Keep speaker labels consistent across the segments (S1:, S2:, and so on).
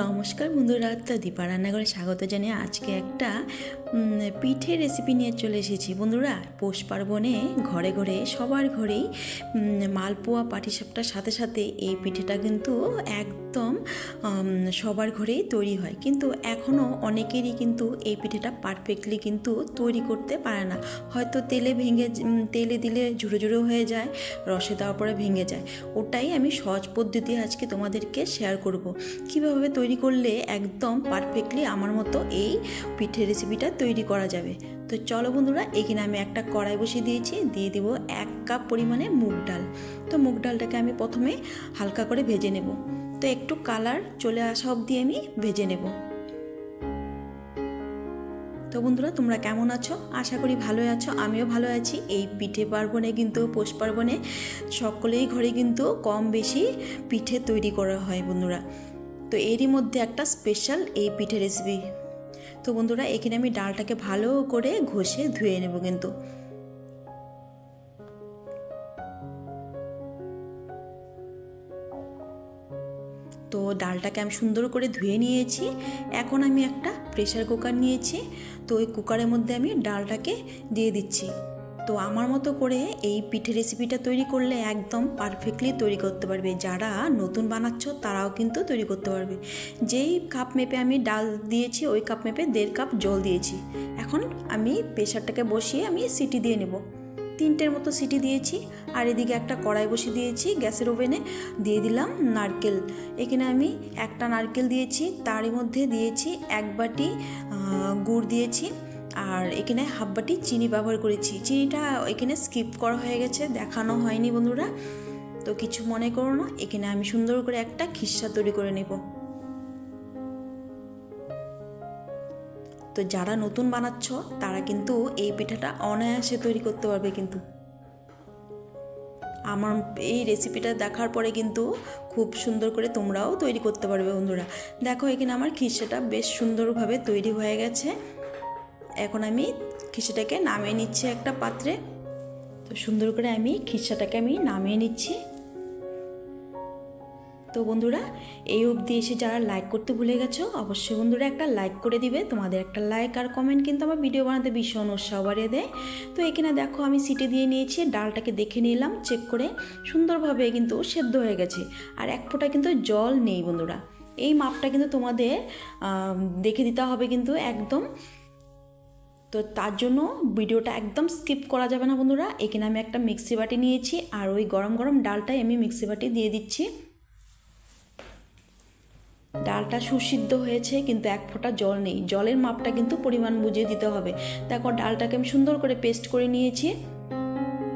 S1: নমস্কার বন্ধুরা, তো দীপা রান্নাঘরে স্বাগত জানিয়ে আজকে একটা পিঠে রেসিপি নিয়ে চলে এসেছি। বন্ধুরা, পৌষ পার্বণে ঘরে ঘরে সবার ঘরেই মালপোয়া পাটিসাপটার সাথে সাথে এই পিঠেটা কিন্তু একদম সবার ঘরেই তৈরি হয়, কিন্তু এখনও অনেকেরই কিন্তু এই পিঠেটা পারফেক্টলি কিন্তু তৈরি করতে পারে না। হয়তো তেলে দিলে ঝুড়ো ঝুড়ো হয়ে যায়, রসে দেওয়ার পরে ভেঙে যায়। ওটাই আমি সহজ পদ্ধতি আজকে তোমাদেরকে শেয়ার করব, কীভাবে তৈরি করলে একদম পারফেক্টলি আমার মতো এই পিঠে রেসিপিটা তৈরি করা যাবে। তো চলো বন্ধুরা, এখানে আমি একটা কড়াই বসিয়ে দিয়েছি, দিয়ে দিব 1 কাপ পরিমাণে মুগ ডাল। তো মুগ ডালটাকে আমি প্রথমে হালকা করে ভেজে নেব। তো একটু কালার চলে আসা অবধি আমি ভেজে নেব। তো বন্ধুরা, তোমরা কেমন আছো? আশা করি ভালোই আছো, আমিও ভালো আছি। এই পিঠে পার্বণে কিন্তু পৌষ পার্বণে সকলেই ঘরে কিন্তু কম বেশি পিঠে তৈরি করা হয় বন্ধুরা। তো এরই মধ্যে একটা স্পেশাল এই পিঠে রেসিপি। তো বন্ধুরা, এখানে আমি ডালটাকে ভালো করে ঘষে ধুয়ে নেব। কিন্তু তো ডালটাকে আমি সুন্দর করে ধুয়ে নিয়েছি। এখন আমি একটা প্রেসার কুকার নিয়েছি। তো ওই কুকারের মধ্যে আমি ডালটাকে দিয়ে দিচ্ছি। তো আমার মতো করে এই পিঠে রেসিপিটা তৈরি করলে একদম পারফেক্টলি তৈরি করতে পারবে। যারা নতুন বানাচ্ছ তারাও কিন্তু তৈরি করতে পারবে। যেই কাপ মেপে আমি ডাল দিয়েছি ওই কাপ মেপে 1.5 কাপ জল দিয়েছি। এখন আমি প্রেসারটাকে বসিয়ে আমি সিটি দিয়ে নেব। 3টের মতো সিটি দিয়েছি। আর এদিকে একটা কড়াই বসিয়ে দিয়েছি গ্যাসের ওভেনে, দিয়ে দিলাম নারকেল। এখানে আমি একটা নারকেল দিয়েছি, তারই মধ্যে দিয়েছি 1 বাটি গুড় দিয়েছি, আর এখানে 1/2 বাটি চিনি ব্যবহার করেছি। চিনিটা এখানে স্কিপ করা হয়ে গেছে, দেখানো হয়নি বন্ধুরা, তো কিছু মনে করো না। এখানে আমি সুন্দর করে একটা খিসা তৈরি করে নেব। তো যারা নতুন বানাচ্ছ তারা কিন্তু এই পিঠাটা অনায়াসে তৈরি করতে পারবে। কিন্তু আমার এই রেসিপিটা দেখার পরে কিন্তু খুব সুন্দর করে তোমরাও তৈরি করতে পারবে বন্ধুরা। দেখো, এখানে আমার খিসাটা বেশ সুন্দরভাবে তৈরি হয়ে গেছে। এখন আমি খিসাটাকে নামিয়ে নিচ্ছি একটা পাত্রে। তো সুন্দর করে আমি খিসাটাকে নামিয়ে নিচ্ছি। তো বন্ধুরা, এই অবধি এসে যারা লাইক করতে ভুলে গেছো, অবশ্যই বন্ধুরা একটা লাইক করে দিবে। তোমাদের একটা লাইক আর কমেন্ট কিন্তু আমার ভিডিও বানাতে ভীষণ উৎসাহ বাড়িয়ে দেয়। তো এখানে দেখো, আমি সিটি দিয়ে নিয়েছি, ডালটাকে দেখে নিলাম চেক করে, সুন্দরভাবে কিন্তু সেদ্ধ হয়ে গেছে। আর এক ফোঁটা কিন্তু জল নেই বন্ধুরা। এই মাপটা কিন্তু তোমাদের দেখে দিতে হবে কিন্তু একদম। তো তার জন্য ভিডিওটা একদম স্কিপ করা যাবে না বন্ধুরা। এখানে আমি একটা মিক্সি বাটি নিয়েছি, আর ওই গরম গরম ডালটাই আমি মিক্সি বাটি দিয়ে দিচ্ছি। ডালটা সুসিদ্ধ হয়েছে, কিন্তু 1 ফোঁটা জল নেই। জলের মাপটা কিন্তু পরিমাণ বুঝে দিতে হবে। দেখো, ডালটাকে আমি সুন্দর করে পেস্ট করে নিয়েছি।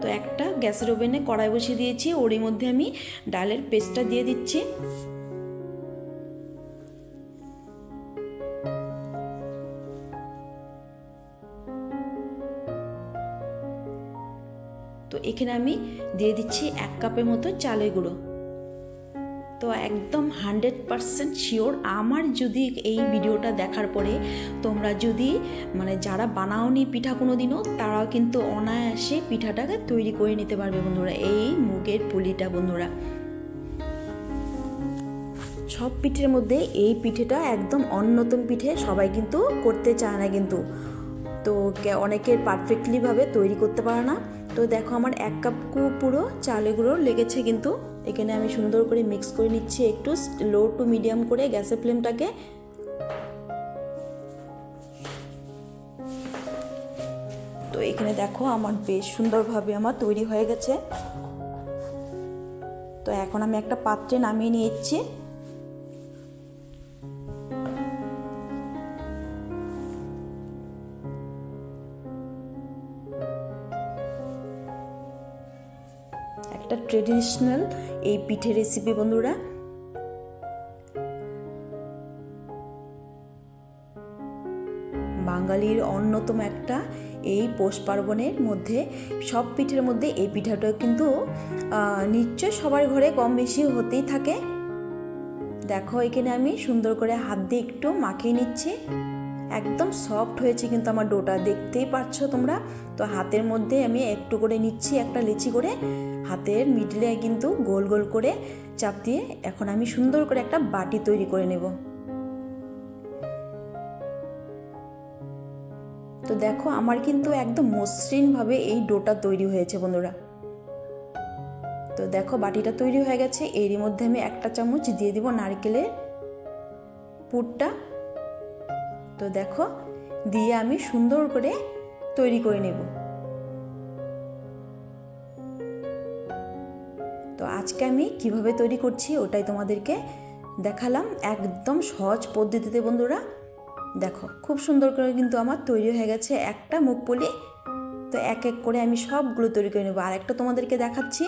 S1: তো একটা গ্যাসের ওভেনে কড়াই বসিয়ে দিয়েছি, ওরই মধ্যে আমি ডালের পেস্টটা দিয়ে দিচ্ছি। তো এখানে আমি দিয়ে দিচ্ছি 1 কাপের মতো চালের গুঁড়ো। তো একদম 100% শিওর, আমার যদি এই ভিডিওটা দেখার পরে তোমরা যদি যারা বানাওনি পিঠা কোনো দিনও, তারাও কিন্তু অনায়াসে পিঠাটাকে তৈরি করে নিতে পারবে বন্ধুরা। এই মুগের পুলিটা বন্ধুরা, সব পিঠের মধ্যে এই পিঠেটা একদম অন্যতম পিঠে, সবাই কিন্তু করতে চায় না কিন্তু। তো অনেকের পারফেক্টলিভাবে তৈরি করতে পারে না। তো দেখো, আমার 1 কাপ পুরো চালের গুঁড়ো লেগেছে কিন্তু। এখানে আমি সুন্দর করে মিক্স করে নিচ্ছি, একটু লো টু মিডিয়াম করে গ্যাসের ফ্লেমটাকে। তো এখানে দেখো, আমার বেশ সুন্দরভাবে আমার তৈরি হয়ে গেছে। তো এখন আমি একটা পাত্রে নামিয়ে নিয়েছি। একটা ট্রেডিশনাল এই পিঠে রেসিপি বন্ধুরা। বাঙালির অন্যতম একটা এই পৌষ পার্বণের মধ্যে সব পিঠের মধ্যে এই পিঠাটা কিন্তু নিশ্চয় সবার ঘরে কম বেশি হতেই থাকে। দেখো, এখানে আমি সুন্দর করে হাত দিয়ে একটু মাখিয়ে নিচ্ছি। একদম সফট হয়েছে কিন্তু আমার ডোটা, দেখতেই পাচ্ছ তোমরা। তো হাতের মধ্যে আমি একটু করে নিচ্ছি, একটা লেচি করে হাতের মিডলে কিন্তু গোল গোল করে চাপ দিয়ে এখন আমি সুন্দর করে একটা বাটি তৈরি করে নেব। তো দেখো আমার কিন্তু একদম মসৃণভাবে এই ডোটা তৈরি হয়েছে বন্ধুরা। তো দেখো বাটিটা তৈরি হয়ে গেছে। এরই মধ্যে আমি 1 চামচ দিয়ে দিব নারকেলের পুরটা। তো দেখো দিয়ে আমি সুন্দর করে তৈরি করে নেব। তো আজকে আমি কিভাবে তৈরি করছি ওটাই তোমাদেরকে দেখালাম একদম সহজ পদ্ধতিতে বন্ধুরা। দেখো খুব সুন্দর করে কিন্তু আমার তৈরি হয়ে গেছে একটা মুগপুলি। তো এক এক করে আমি সবগুলো তৈরি করে নেব। আর একটা তোমাদেরকে দেখাচ্ছি,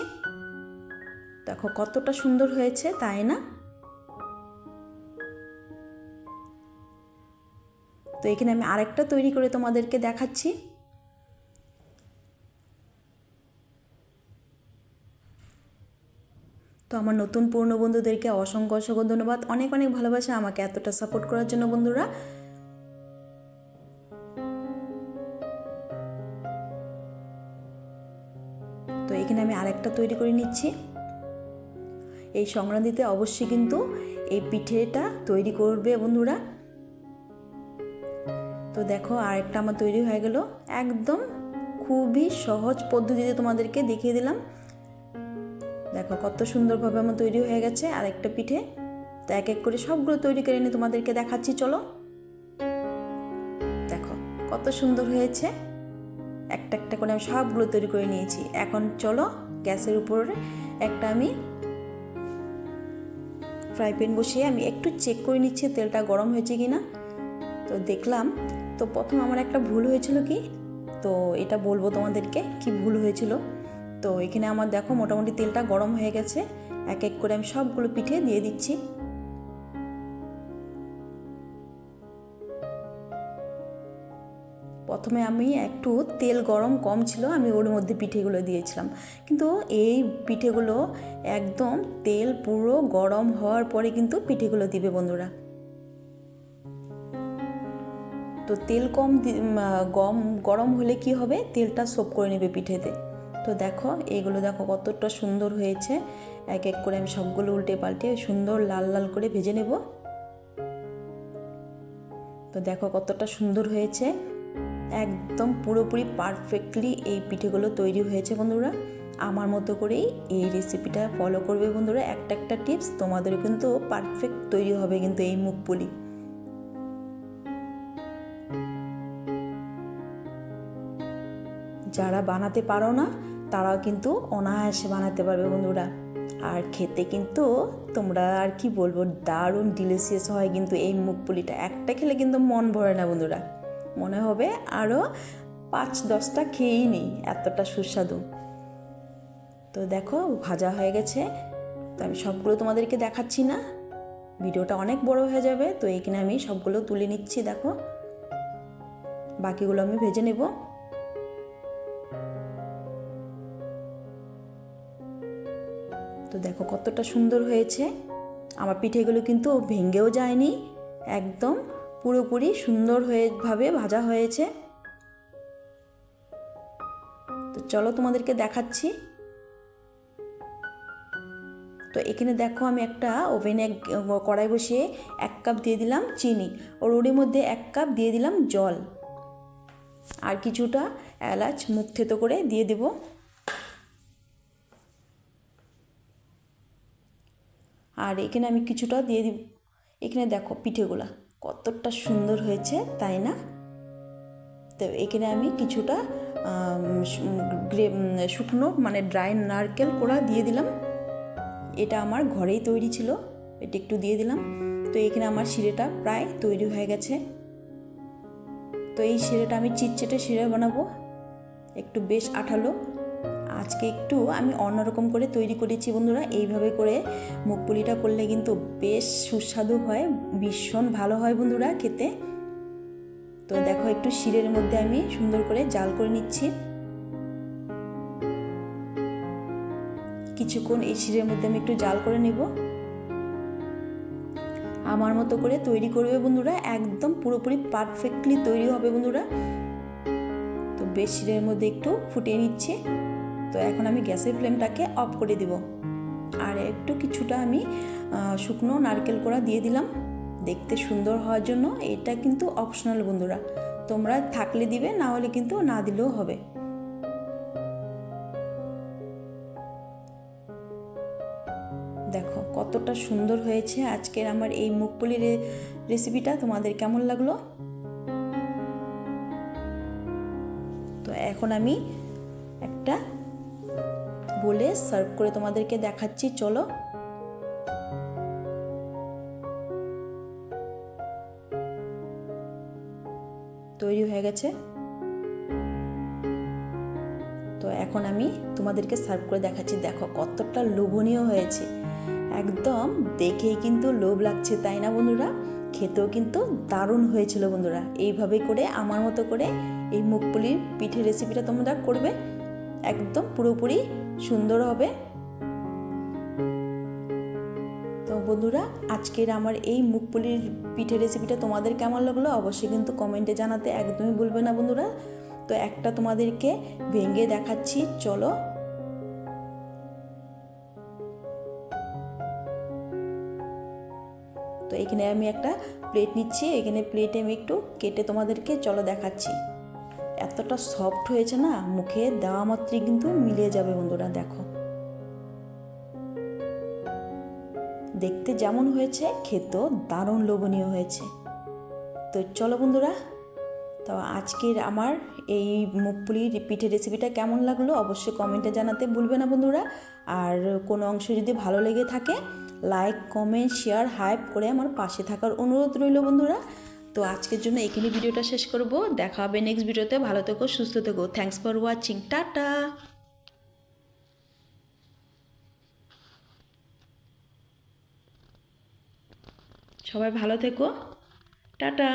S1: দেখো কতটা সুন্দর হয়েছে, তাই না? তো এখানে আমি আরেকটা তৈরি করে তোমাদেরকে দেখাচ্ছি। তো আমার নতুন পুরনো বন্ধুদেরকে অসংখ্য অসংখ্য ধন্যবাদ, অনেক অনেক ভালোবাসা আমাকে এতটা সাপোর্ট করার জন্য বন্ধুরা। তো এখানে আমি আরেকটা তৈরি করে নিচ্ছি। এই সংক্রান্তিতে অবশ্যই কিন্তু এই পিঠেটা তৈরি করবে বন্ধুরা। তো দেখো আরেকটা আমার তৈরি হয়ে গেল। একদম খুবই সহজ পদ্ধতিতে তোমাদেরকে দেখিয়ে দিলাম। দেখো কত সুন্দরভাবে আমার তৈরি হয়ে গেছে আরেকটা পিঠে। তো এক এক করে সবগুলো তৈরি করে নিয়ে তোমাদেরকে দেখাচ্ছি, চলো। দেখো কত সুন্দর হয়েছে, একটা একটা করে আমি সবগুলো তৈরি করে নিয়েছি। এখন চলো গ্যাসের উপরে একটা আমি ফ্রাই প্যান বসিয়ে আমি একটু চেক করে নিচ্ছি তেলটা গরম হয়েছে কি না। তো দেখলাম। তো প্রথম আমার একটা ভুল হয়েছিল কি, তো এটা বলবো তোমাদেরকে কি ভুল হয়েছিল। তো এখানে আমার দেখো মোটামুটি তেলটা গরম হয়ে গেছে। এক এক করে আমি সবগুলো পিঠে দিয়ে দিচ্ছি। প্রথমে আমি একটু তেল গরম কম ছিল, আমি ওর মধ্যে পিঠেগুলো দিয়েছিলাম। কিন্তু এই পিঠেগুলো একদম তেল পুরো গরম হওয়ার পরে কিন্তু পিঠেগুলো দিবে বন্ধুরা। তো তেল গরম হলে কি হবে, তেলটা সোপ করে নেবে পিঠেতে। তো দেখো এইগুলো দেখো কতটা সুন্দর হয়েছে। এক এক করে আমি সবগুলো উল্টে পাল্টে সুন্দর লাল লাল করে ভেজে নেব। তো দেখো কতটা সুন্দর হয়েছে, একদম পুরোপুরি পারফেক্টলি এই পিঠেগুলো তৈরি হয়েছে বন্ধুরা। আমার মতো করেই এই রেসিপিটা ফলো করবে বন্ধুরা। একটা একটা টিপস তোমাদের কিন্তু পারফেক্ট তৈরি হবে কিন্তু এই মুগপুলি। যারা বানাতে পারো না তারাও কিন্তু অনায়াসে বানাতে পারবে বন্ধুরা। আর খেতে কিন্তু তোমরা আর কি বলবো, দারুণ ডিলিশিয়াস হয় কিন্তু এই মুগপুলিটা। একটা খেলে কিন্তু মন ভরে না বন্ধুরা, মনে হবে আরও 5-10টা খেয়েই নিই, এতটা সুস্বাদু। তো দেখো ভাজা হয়ে গেছে। তো আমি সবগুলো তোমাদেরকে দেখাচ্ছি না, ভিডিওটা অনেক বড় হয়ে যাবে। তো এইখানে আমি সবগুলো তুলে নিচ্ছি। দেখো বাকিগুলো আমি ভেজে নেব। তো দেখো কতটা সুন্দর হয়েছে আমার পিঠেগুলো, কিন্তু ভেঙেও যায়নি, একদম পুরোপুরি সুন্দরভাবে ভাজা হয়েছে। তো চলো তোমাদেরকে দেখাচ্ছি। তো এখানে দেখো আমি একটা ওভেনে কড়াই বসিয়ে 1 কাপ দিয়ে দিলাম চিনি, ওর মধ্যে 1 কাপ দিয়ে দিলাম জল, আর কিছুটা এলাচ মুখ থেতো করে দিয়ে দেব। আর এখানে আমি কিছুটা দিয়ে দিব। এখানে দেখো পিঠেগুলা কতটা সুন্দর হয়েছে, তাই না? তো এখানে আমি কিছুটা শুকনো মানে ড্রাই নারকেল কোড়া দিয়ে দিলাম। এটা আমার ঘরেই তৈরি ছিল, এটা একটু দিয়ে দিলাম। তো এখানে আমার শিরেটা প্রায় তৈরি হয়ে গেছে। তো এই শিরেটা আমি চিটচিটে শিরে বানাবো, একটু বেশ আঠালো। আজকে একটু আমি অন্যরকম করে তৈরি করেছি বন্ধুরা। এইভাবে করে মুগপুলিটা করলে কিন্তু বেশ সুস্বাদু হয়, ভীষণ ভালো হয় বন্ধুরা খেতে। তো দেখো একটু শিরের মধ্যে আমি সুন্দর করে জাল করে নিচ্ছি। কিছুক্ষণ এই শিরের মধ্যে আমি একটু জাল করে নেব। আমার মতো করে তৈরি করবে বন্ধুরা, একদম পুরোপুরি পারফেক্টলি তৈরি হবে বন্ধুরা। তো বেশ শিরের মধ্যে একটু ফুটিয়ে নিচ্ছি। তো এখন আমি গ্যাসের ফ্লেমটাকে অফ করে দিব। আর একটু কিছুটা আমি শুকনো নারকেল কোড়া দিয়ে দিলাম দেখতে সুন্দর হওয়ার জন্য। এটা কিন্তু অপশনাল বন্ধুরা, তোমরা থাকলে দিবে, না হলে কিন্তু না দিলেও হবে। দেখো কতটা সুন্দর হয়েছে আজকের আমার এই মুগপুলি রেসিপিটা। তোমাদের কেমন লাগলো? তো এখন আমি একটা বলে সার্ভ করে তোমাদেরকে দেখাচ্ছি, চলো। তৈরি হয়ে গেছে। তো এখন আমি তোমাদেরকে সার্ভ করে দেখাচ্ছি। দেখো কতটা লোভনীয় হয়েছে, একদম দেখেই কিন্তু লোভ লাগছে, তাই না বন্ধুরা? খেতেও কিন্তু দারুণ হয়েছিল বন্ধুরা। এইভাবে করে আমার মতো করে এই মুগপুলির পিঠে রেসিপিটা তোমরা করবে, একদম পুরোপুরি সুন্দর হবে। তো বন্ধুরা, আজকের আমার এই মুগপুলির পিঠে রেসিপিটা তোমাদের কেমন লাগলো অবশ্যই কিন্তু কমেন্টে জানাতে একদমই ভুলবে না বন্ধুরা। তো একটা তোমাদেরকে ভেঙে দেখাচ্ছি, চলো। তো এখানে আমি একটা প্লেট নিচ্ছি, এখানে প্লেটে আমি একটু কেটে তোমাদেরকে চলো দেখাচ্ছি। এতটা সফট হয়েছে না, মুখে দেওয়া মাত্রই কিন্তু মিলিয়ে যাবে বন্ধুরা। দেখো দেখতে যেমন হয়েছে খেতেও দারুণ লোভনীয় হয়েছে। তো চলো বন্ধুরা, তো আজকের আমার এই মুগপুলির পিঠে রেসিপিটা কেমন লাগলো অবশ্যই কমেন্টে জানাতে ভুলবে না বন্ধুরা। আর কোনো অংশ যদি ভালো লেগে থাকে লাইক, কমেন্ট, শেয়ার, হাইপ করে আমার পাশে থাকার অনুরোধ রইল বন্ধুরা। তো আজকের জন্য এখানে ভিডিওটা শেষ করব। দেখা হবে নেক্সট ভিডিওতে। ভালো থেকো, সুস্থ থেকো। Thanks for watching. টাটা। সবাই ভালো থেকো। টাটা।